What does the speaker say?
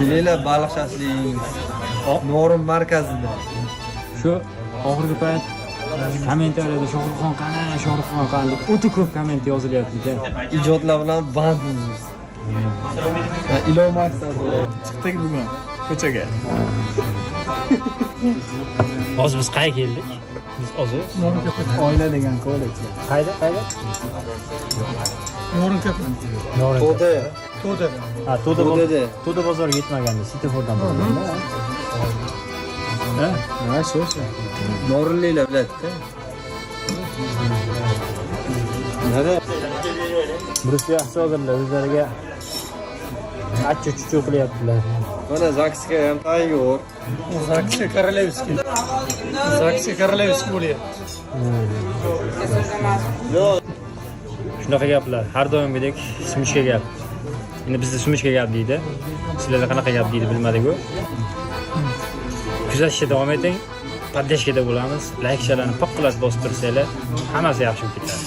Kelinglar Baliqchasining Norin markazida. Shu oxirgi payt kommentariyada Shohruxxon qani, Shohruxxon qani deb o'ta ko'p komment yozilyapti ekan. Ijodlar bilan bandmiz. Ilon maqsad. Chiqdik bugun ko'chaga. Hozir biz qayerga keldik? Biz hozir Oila degan kollej. qayda? Norintepa. To'da. Ha, To'dada. To'da bozoriga yetmaganmiz. Sitefordan bo'lganda. Ha, shu. Norinliklar biladi-da. Nada? Burisi yaxshi hozirlar o'zlariga achchu-chuchu qilyaptilar. Mana zaksga ham tayyor. Zakska Korolevskiy. Zakska Korolevskiy bo'lyapti. Shunaqa gaplar. Har doimgidek sumishka gap. Endi bizda sumishka gap deydi. Sizlarda qanaqa gap deydi bilmadik-ku. Kuzatishda davom eting. Poddeshkada bo'lamiz. Like-chalarni poqqilab bosib tursanglar, hammasi yaxshi bo'lib ketadi.